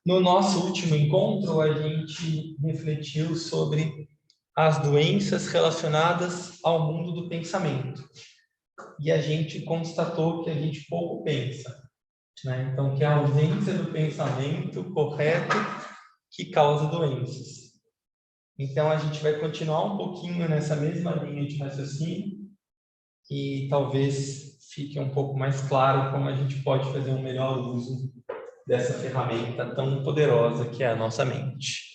No nosso último encontro, a gente refletiu sobre as doenças relacionadas ao mundo do pensamento. E a gente constatou que a gente pouco pensa, né? Então, que é a ausência do pensamento correto que causa doenças. Então, a gente vai continuar um pouquinho nessa mesma linha de raciocínio e talvez fique um pouco mais claro como a gente pode fazer um melhor uso dessa ferramenta tão poderosa que é a nossa mente.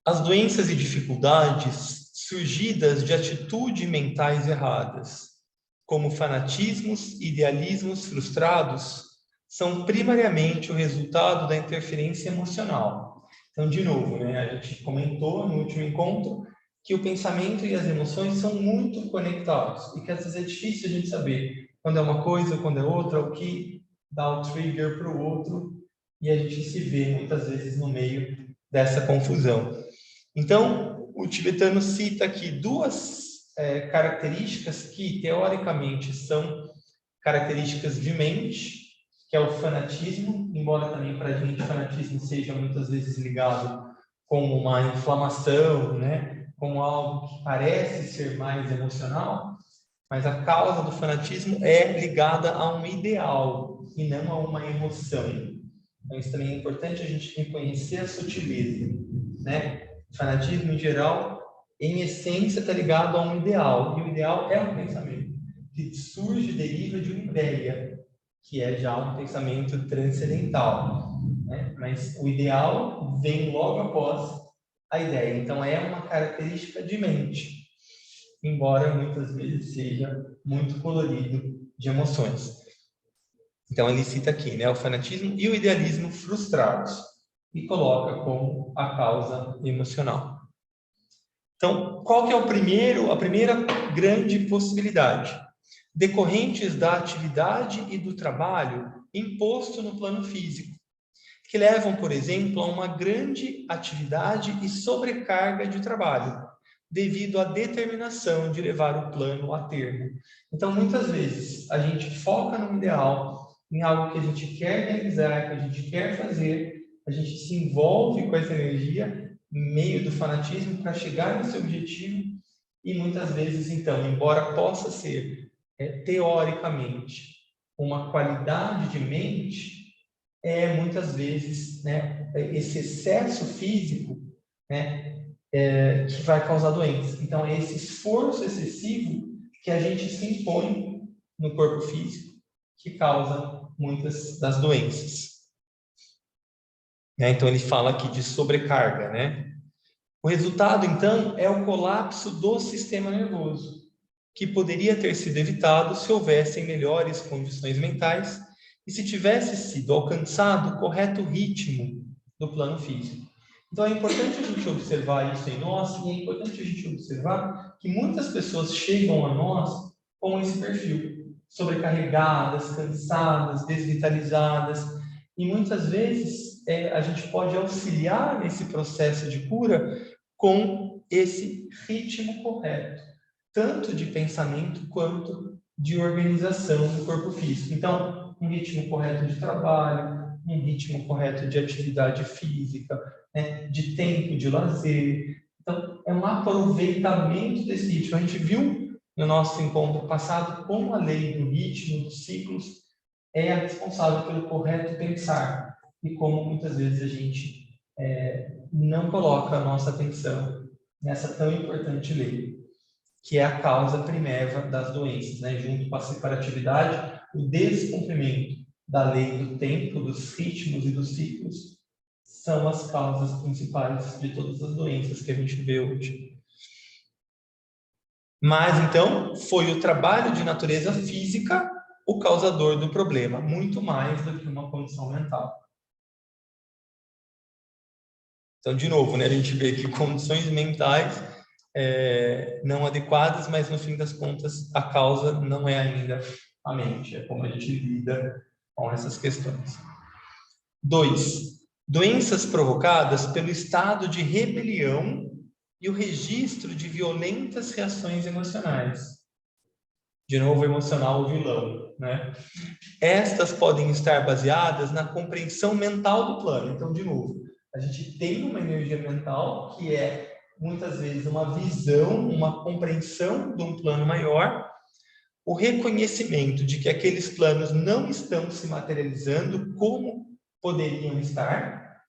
As doenças e dificuldades surgidas de atitudes mentais erradas, como fanatismos e idealismos frustrados, são primariamente o resultado da interferência emocional. Então, de novo, né, a gente comentou no último encontro que o pensamento e as emoções são muito conectados e que às vezes é difícil a gente saber quando é uma coisa, quando é outra, o que dá o trigger para o outro, e a gente se vê muitas vezes no meio dessa confusão. Então, o tibetano cita aqui duas características que, teoricamente, são características de mente, que é o fanatismo, embora também para a gente o fanatismo seja muitas vezes ligado com uma inflamação, né? Como algo que parece ser mais emocional, mas a causa do fanatismo é ligada a um ideal e não a uma emoção. Então, isso também é importante a gente reconhecer a sutileza, né? O fanatismo, em geral, em essência, está ligado a um ideal, e o ideal é um pensamento que surge, deriva de uma ideia, que é já um pensamento transcendental, né? Mas o ideal vem logo após a ideia, então é uma característica de mente, embora muitas vezes seja muito colorido de emoções. Então ele cita aqui, né, o fanatismo e o idealismo frustrados, e coloca como a causa emocional. Então, qual que é a primeira grande possibilidade? Decorrentes da atividade e do trabalho imposto no plano físico, que levam, por exemplo, a uma grande atividade e sobrecarga de trabalho, devido à determinação de levar o plano a termo. Então, muitas vezes, a gente foca no ideal, em algo que a gente quer realizar, que a gente quer fazer, a gente se envolve com essa energia, em meio do fanatismo, para chegar nesse objetivo, e muitas vezes, então, embora possa ser, teoricamente, uma qualidade de mente, muitas vezes, né, esse excesso físico, né, que vai causar doença. Então, é esse esforço excessivo que a gente se impõe no corpo físico que causa muitas das doenças. Então, ele fala aqui de sobrecarga, né? O resultado, então, é o colapso do sistema nervoso, que poderia ter sido evitado se houvessem melhores condições mentais e se tivesse sido alcançado o correto ritmo do plano físico. Então, é importante a gente observar isso em nós, e é importante a gente observar que muitas pessoas chegam a nós com esse perfil, sobrecarregadas, cansadas, desvitalizadas, e muitas vezes a gente pode auxiliar nesse processo de cura com esse ritmo correto, tanto de pensamento quanto de organização do corpo físico. Então, um ritmo correto de trabalho, um ritmo correto de atividade física, né, de tempo de lazer. Então, é um aproveitamento desse ritmo. A gente viu no nosso encontro passado como a lei do ritmo, dos ciclos, é a responsável pelo correto pensar, e como muitas vezes a gente não coloca a nossa atenção nessa tão importante lei, que é a causa primeira das doenças, né? Junto com a separatividade, o descumprimento da lei do tempo, dos ritmos e dos ciclos, são as causas principais de todas as doenças que a gente vê hoje. Mas, então, foi o trabalho de natureza física o causador do problema, muito mais do que uma condição mental. Então, de novo, né, a gente vê que condições mentais não adequadas, mas no fim das contas a causa não é ainda a mente, é como a gente lida com essas questões. 2. Doenças provocadas pelo estado de rebelião e o registro de violentas reações emocionais. De novo, emocional, o vilão, né? Estas podem estar baseadas na compreensão mental do plano. Então, de novo, a gente tem uma energia mental que é, muitas vezes, uma visão, uma compreensão de um plano maior, o reconhecimento de que aqueles planos não estão se materializando como poderiam estar,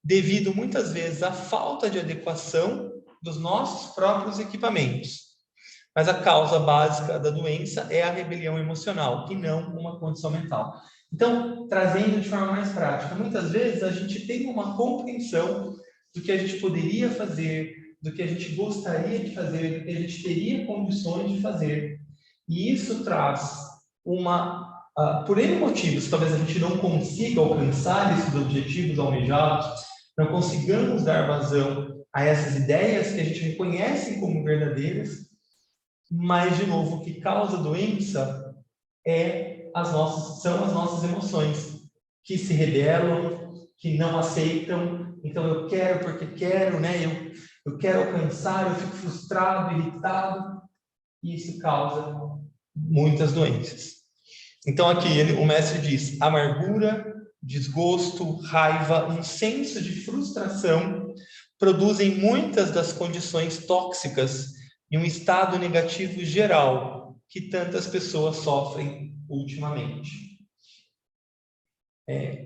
devido, muitas vezes, à falta de adequação dos nossos próprios equipamentos. Mas a causa básica da doença é a rebelião emocional, e não uma condição mental. Então, trazendo de forma mais prática, muitas vezes a gente tem uma compreensão do que a gente poderia fazer, do que a gente gostaria de fazer, do que a gente teria condições de fazer. E isso traz por N motivos, talvez a gente não consiga alcançar esses objetivos almejados, não consigamos dar vazão a essas ideias que a gente reconhece como verdadeiras, mas, de novo, o que causa doença são as nossas emoções, que se rebelam, que não aceitam. Então, eu quero porque quero, né? Eu quero alcançar, eu fico frustrado, irritado, e isso causa muitas doenças. Então, aqui o mestre diz: amargura, desgosto, raiva, um senso de frustração produzem muitas das condições tóxicas e um estado negativo geral que tantas pessoas sofrem ultimamente.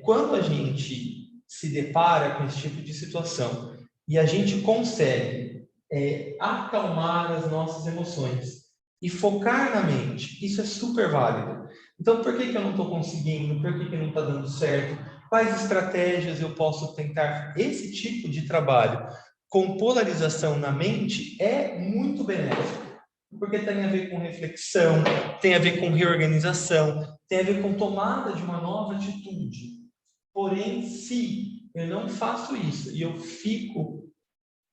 Quando a gente se depara com esse tipo de situação e a gente consegue acalmar as nossas emoções e focar na mente, isso é super válido. Então, por que eu não estou conseguindo? Por que não está dando certo? Quais estratégias eu posso tentar? Esse tipo de trabalho com polarização na mente é muito benéfico, porque tem a ver com reflexão, tem a ver com reorganização, tem a ver com tomada de uma nova atitude. Porém, se eu não faço isso e eu fico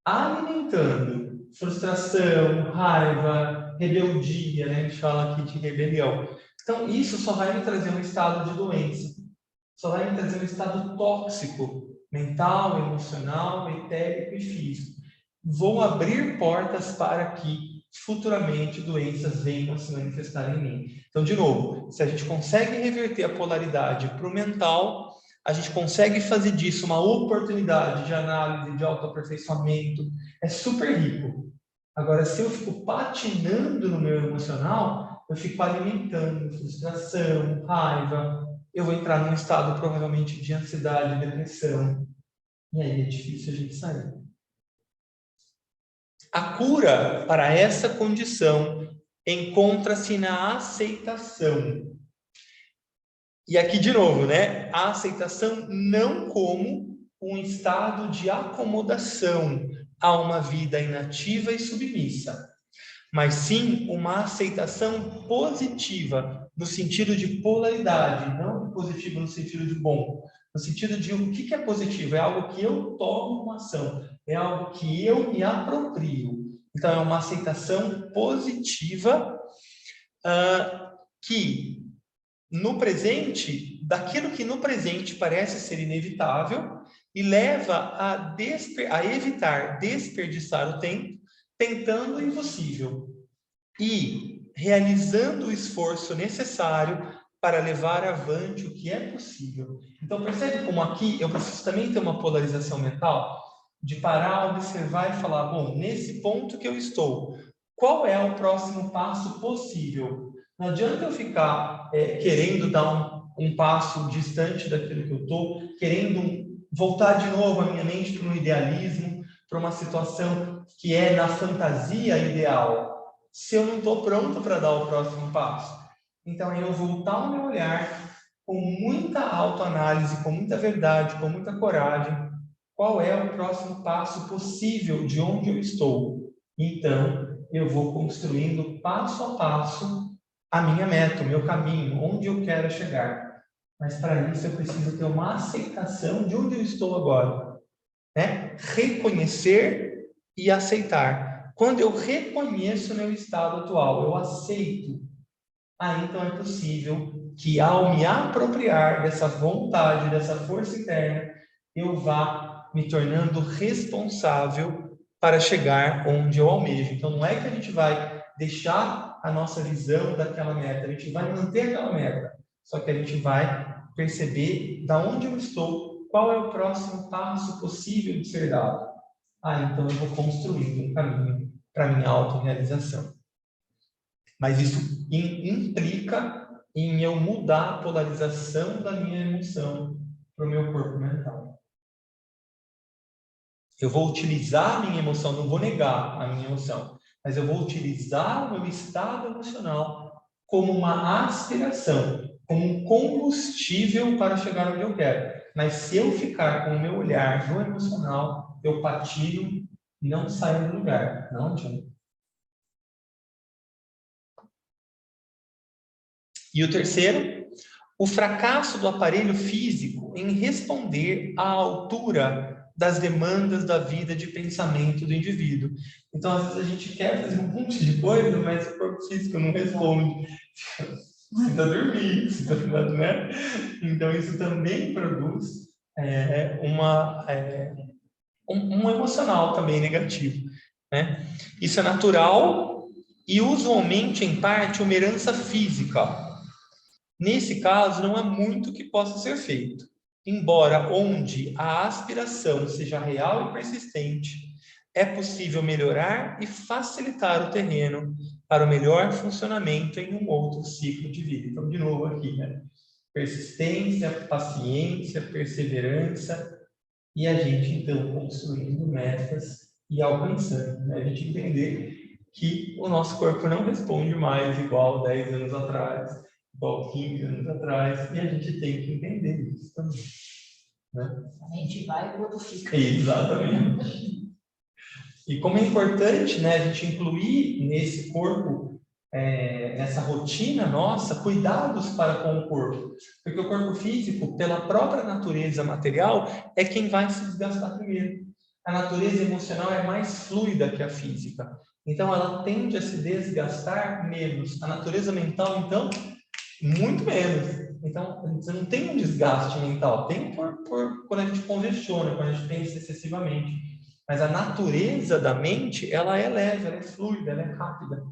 alimentando frustração, raiva, rebeldia, né? A gente fala aqui de rebelião. Então, isso só vai me trazer um estado de doença, só vai me trazer um estado tóxico, mental, emocional, etérico e físico. Vou abrir portas para que futuramente doenças venham a se manifestar em mim. Então, de novo, se a gente consegue reverter a polaridade para o mental, a gente consegue fazer disso uma oportunidade de análise, de autoaperfeiçoamento, é super rico. Agora, se eu fico patinando no meu emocional, eu fico alimentando frustração, raiva, eu vou entrar num estado provavelmente de ansiedade, depressão, e aí é difícil a gente sair. A cura para essa condição encontra-se na aceitação. E aqui de novo, né? A aceitação não como um estado de acomodação a uma vida inativa e submissa, mas sim uma aceitação positiva, no sentido de polaridade, não positivo no sentido de bom, no sentido de o que é positivo? É algo que eu tomo uma ação, é algo que eu me aproprio. Então, é uma aceitação positiva que, no presente, daquilo que no presente parece ser inevitável e leva a evitar desperdiçar o tempo tentando o impossível e realizando o esforço necessário para levar avante o que é possível. Então, percebe como aqui eu preciso também ter uma polarização mental de parar, observar e falar, bom, nesse ponto que eu estou, qual é o próximo passo possível? Não adianta eu ficar querendo dar um passo distante daquilo que eu estou, querendo voltar de novo a minha mente para um idealismo, para uma situação que é na fantasia ideal, se eu não estou pronto para dar o próximo passo. Então, eu voltar o meu olhar com muita autoanálise, com muita verdade, com muita coragem, qual é o próximo passo possível de onde eu estou. Então, eu vou construindo passo a passo a minha meta, o meu caminho, onde eu quero chegar. Mas para isso eu preciso ter uma aceitação de onde eu estou agora, né? Reconhecer e aceitar. Quando eu reconheço o meu estado atual, eu aceito, aí então é possível que ao me apropriar dessa vontade, dessa força interna, eu vá me tornando responsável para chegar onde eu almejo. Então não é que a gente vai deixar a nossa visão daquela meta, a gente vai manter aquela meta, só que a gente vai perceber da onde eu estou, qual é o próximo passo possível de ser dado. Então eu vou construindo um caminho para a minha autorrealização. Mas isso implica em eu mudar a polarização da minha emoção para o meu corpo mental. Eu vou utilizar a minha emoção, não vou negar a minha emoção, mas eu vou utilizar o meu estado emocional como uma aspiração, como um combustível para chegar onde eu quero. Mas se eu ficar com o meu olhar no emocional, eu patino, não saio do lugar. Não adianta. E o terceiro, o fracasso do aparelho físico em responder à altura das demandas da vida de pensamento do indivíduo. Então, às vezes a gente quer fazer um monte de coisa, mas o corpo físico não responde. Precisa dormir, precisa, né? Então, isso também produz um emocional também negativo, né? Isso é natural e usualmente, em parte, uma herança física. Nesse caso, não há muito que possa ser feito. Embora onde a aspiração seja real e persistente, é possível melhorar e facilitar o terreno para o melhor funcionamento em um outro ciclo de vida. Então, de novo aqui, né? Persistência, paciência, perseverança, e a gente, então, construindo metas e alcançando, né? A gente entender que o nosso corpo não responde mais igual 10 anos atrás, igual 15 anos atrás, e a gente tem que entender isso também. Né? A gente vai quando fica. Exatamente. E como é importante, né, a gente incluir nesse corpo, nessa rotina nossa, cuidados para com o corpo. Porque o corpo físico, pela própria natureza material, é quem vai se desgastar primeiro. A natureza emocional é mais fluida que a física. Então, ela tende a se desgastar menos. A natureza mental, então, muito menos. Então, você não tem um desgaste mental. Tem quando a gente congestiona, quando a gente pensa excessivamente. Mas a natureza da mente, ela é leve, ela é fluida, ela é rápida.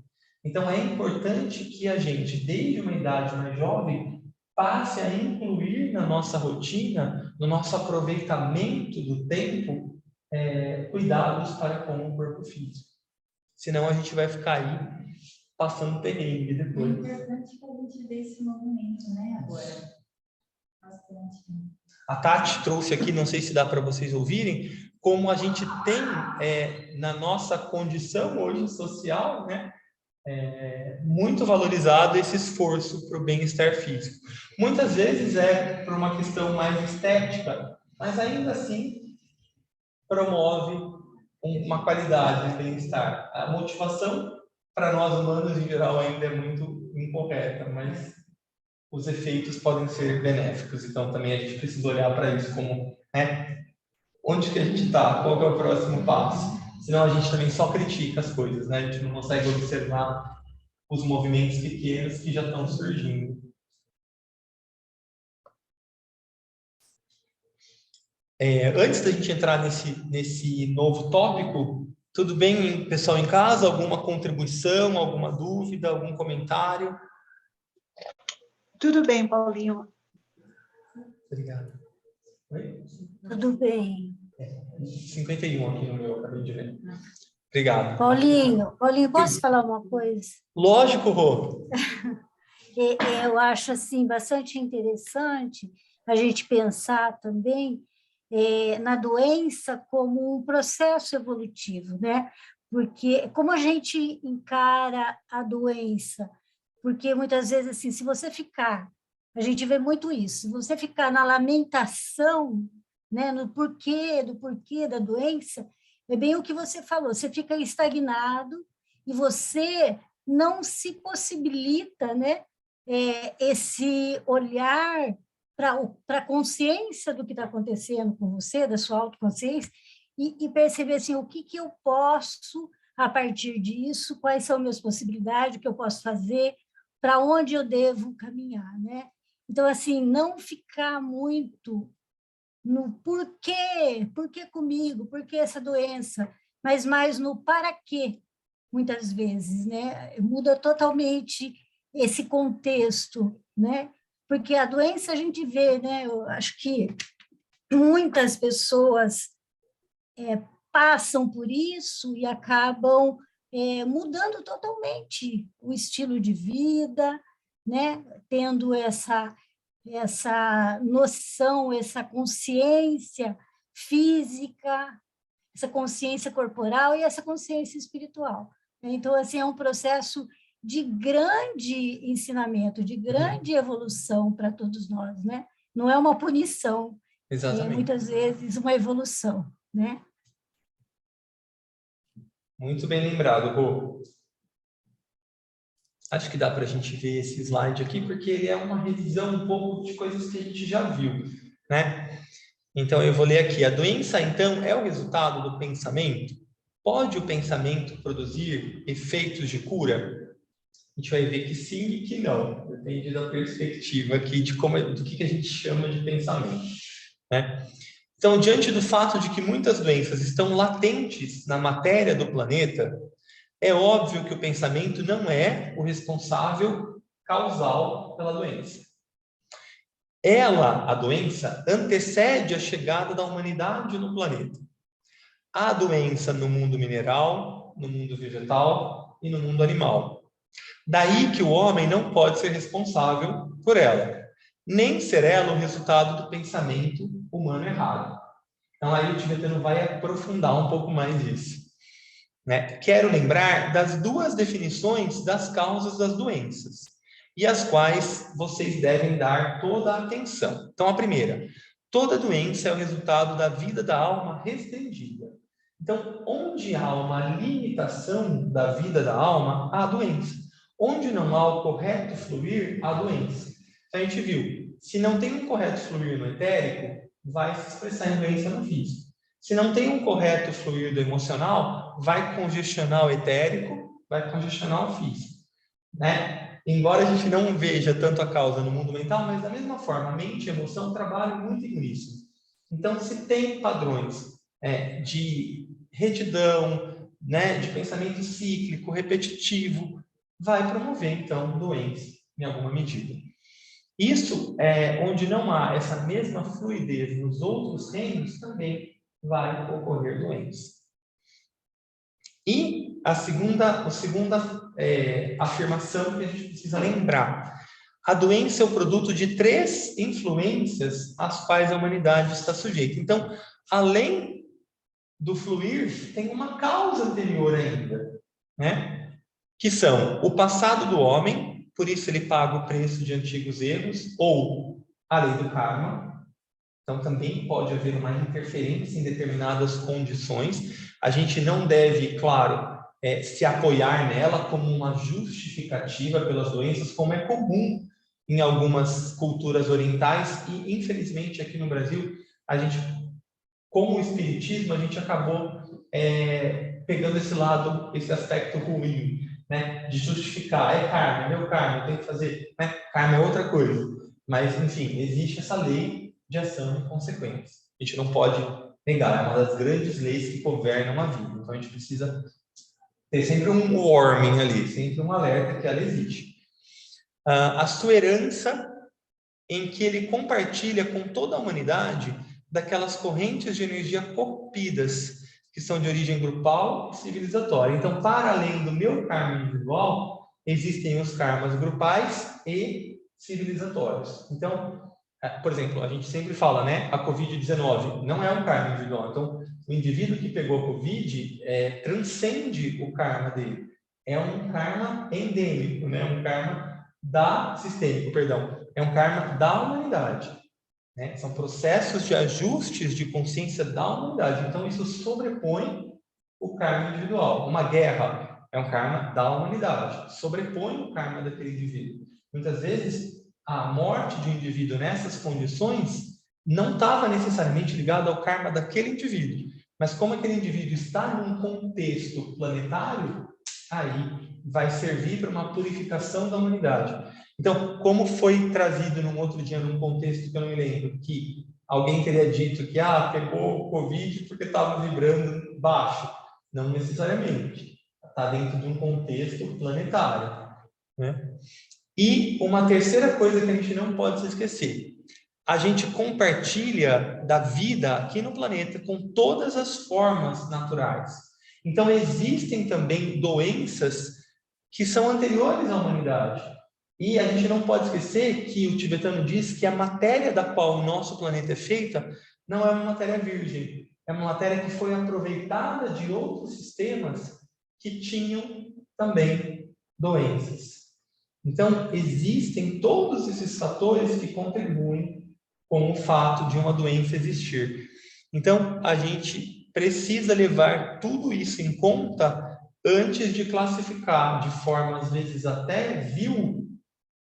Então, é importante que a gente, desde uma idade mais jovem, passe a incluir na nossa rotina, no nosso aproveitamento do tempo, cuidados para com o corpo físico. Senão, a gente vai ficar aí passando perrengue depois. É importante que a gente dê esse movimento, né, agora. Bastante. A Tati trouxe aqui, não sei se dá para vocês ouvirem, como a gente tem na nossa condição hoje social, né, muito valorizado esse esforço para o bem-estar físico. Muitas vezes é por uma questão mais estética, mas ainda assim promove uma qualidade de bem-estar. A motivação para nós humanos em geral ainda é muito incorreta, mas os efeitos podem ser benéficos. Então também a gente precisa olhar para isso como, né, onde que a gente está, qual que é o próximo passo. Senão a gente também só critica as coisas, né? A gente não consegue observar os movimentos pequenos que já estão surgindo. Antes da gente entrar nesse novo tópico, tudo bem, pessoal em casa? Alguma contribuição, alguma dúvida, algum comentário? Tudo bem, Paulinho. Obrigado. Oi? Tudo bem. 51 aqui no meu, acabei de ver. Obrigado. Paulinho, posso falar uma coisa? Lógico, Rô. Eu acho assim bastante interessante a gente pensar também na doença como um processo evolutivo, né? Porque como a gente encara a doença? Porque muitas vezes assim, se você ficar, a gente vê muito isso, se você ficar na lamentação, né, no porquê, do porquê da doença, é bem o que você falou, você fica estagnado e você não se possibilita, né, esse olhar para a consciência do que está acontecendo com você, da sua autoconsciência, e perceber assim, o que eu posso, a partir disso, quais são minhas possibilidades, o que eu posso fazer, para onde eu devo caminhar, né? Então, assim, não ficar muito no por que comigo, por que essa doença, mas mais no para quê, muitas vezes, né? Muda totalmente esse contexto, né? Porque a doença a gente vê, né? Eu acho que muitas pessoas passam por isso e acabam mudando totalmente o estilo de vida, né? Tendo essa noção, essa consciência física, essa consciência corporal e essa consciência espiritual. Então, assim, é um processo de grande ensinamento, de grande evolução para todos nós, né? Não é uma punição, Exatamente. muitas vezes uma evolução, né? Muito bem lembrado, Rô. Acho que dá para a gente ver esse slide aqui, porque ele é uma revisão um pouco de coisas que a gente já viu, né? Então, eu vou ler aqui. A doença, então, é o resultado do pensamento? Pode o pensamento produzir efeitos de cura? A gente vai ver que sim e que não. Depende da perspectiva aqui de do que a gente chama de pensamento, né? Então, diante do fato de que muitas doenças estão latentes na matéria do planeta, é óbvio que o pensamento não é o responsável causal pela doença. Ela, a doença, antecede a chegada da humanidade no planeta. Há doença no mundo mineral, no mundo vegetal e no mundo animal. Daí que o homem não pode ser responsável por ela, nem ser ela o resultado do pensamento humano errado. Então, aí o tibetano vai aprofundar um pouco mais isso, né? Quero lembrar das duas definições das causas das doenças, e as quais vocês devem dar toda a atenção. Então, a primeira, toda doença é o resultado da vida da alma restringida. Então, onde há uma limitação da vida da alma, há doença. Onde não há o correto fluir, há doença. Então, a gente viu, se não tem um correto fluir no etérico, vai se expressar em doença no físico. Se não tem um correto fluir do emocional, vai congestionar o etérico, vai congestionar o físico, né? Embora a gente não veja tanto a causa no mundo mental, mas da mesma forma, a mente e a emoção trabalham muito nisso. Então, se tem padrões de retidão, né, de pensamento cíclico, repetitivo, vai promover, então, doença, em alguma medida. Isso, onde não há essa mesma fluidez nos outros reinos, também vai ocorrer doença. E a segunda afirmação que a gente precisa lembrar: a doença é o produto de 3 influências às quais a humanidade está sujeita. Então, além do fluir, tem uma causa anterior ainda, né? Que são o passado do homem, por isso ele paga o preço de antigos erros, ou a lei do karma. Então, também pode haver uma interferência em determinadas condições. A gente não deve, claro, se apoiar nela como uma justificativa pelas doenças, como é comum em algumas culturas orientais, e, infelizmente, aqui no Brasil, a gente, como o espiritismo, a gente acabou pegando esse lado, esse aspecto ruim, né, de justificar, é karma, meu karma, tem que fazer, né? Karma é outra coisa. Mas, enfim, existe essa lei de ação e consequência. A gente não pode negar, é uma das grandes leis que governam a vida. Então, a gente precisa ter sempre um warning ali, sempre um alerta que ela existe. A sua herança, em que ele compartilha com toda a humanidade daquelas correntes de energia corrompidas, que são de origem grupal e civilizatória. Então, para além do meu karma individual, existem os karmas grupais e civilizatórios. Então, por exemplo, a gente sempre fala, né? A Covid-19 não é um karma individual. Então, o indivíduo que pegou a Covid transcende o karma dele. É um karma endêmico, né? Um karma sistêmico, perdão. É um karma da humanidade, né? São processos de ajustes de consciência da humanidade. Então, isso sobrepõe o karma individual. Uma guerra é um karma da humanidade. Sobrepõe o karma daquele indivíduo. Muitas vezes, a morte de um indivíduo nessas condições não estava necessariamente ligada ao karma daquele indivíduo, mas como aquele indivíduo está num contexto planetário, aí vai servir para uma purificação da humanidade. Então, como foi trazido num outro dia, num contexto que eu não me lembro, que alguém teria dito que pegou o Covid porque estava vibrando baixo. Não necessariamente. tá dentro de um contexto planetário, né? E uma terceira coisa que a gente não pode se esquecer: a gente compartilha da vida aqui no planeta com todas as formas naturais. Então, existem também doenças que são anteriores à humanidade. E a gente não pode esquecer que o tibetano diz que a matéria da qual o nosso planeta é feita não é uma matéria virgem, é uma matéria que foi aproveitada de outros sistemas que tinham também doenças. Então, existem todos esses fatores que contribuem com o fato de uma doença existir. Então, a gente precisa levar tudo isso em conta antes de classificar de forma, às vezes, até vil,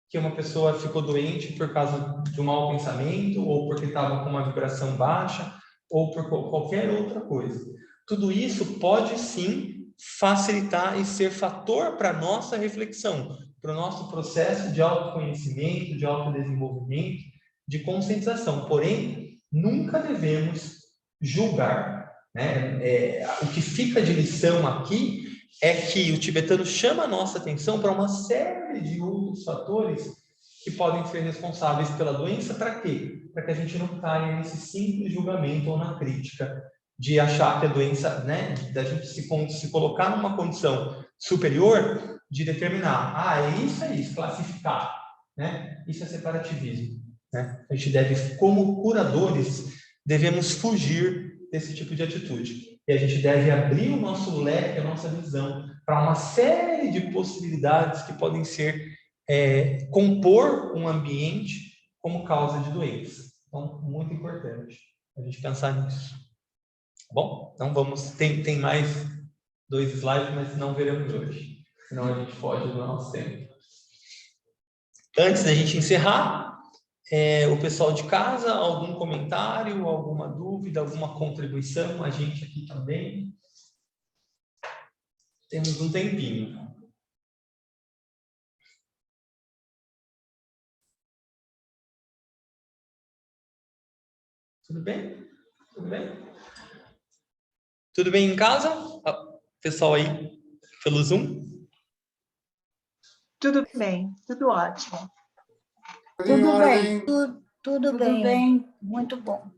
que uma pessoa ficou doente por causa de um mau pensamento, ou porque estava com uma vibração baixa, ou por qualquer outra coisa. Tudo isso pode, sim, facilitar e ser fator para a nossa reflexão, para o nosso processo de autoconhecimento, de autodesenvolvimento, de conscientização. Porém, nunca devemos julgar, né? O que fica de lição aqui é que o tibetano chama a nossa atenção para uma série de outros fatores que podem ser responsáveis pela doença. Para quê? Para que a gente não caia nesse simples julgamento ou na crítica de achar que a doença, né, da gente se colocar numa condição superior, de determinar, é isso, classificar, né? Isso é separativismo, né? A gente deve, como curadores, devemos fugir desse tipo de atitude. E a gente deve abrir o nosso leque, a nossa visão, para uma série de possibilidades que podem ser compor um ambiente como causa de doença. Então, muito importante a gente pensar nisso. Bom, então vamos... Tem mais 2 slides, mas não veremos hoje. Senão a gente foge do nosso tempo. Antes da gente encerrar, o pessoal de casa, algum comentário, alguma dúvida, alguma contribuição? A gente aqui também. Temos um tempinho. Tudo bem? Tudo bem? Tudo bem em casa? Pessoal aí, pelo Zoom? Tudo bem, tudo ótimo. Tudo bem, tudo bem. Muito bom.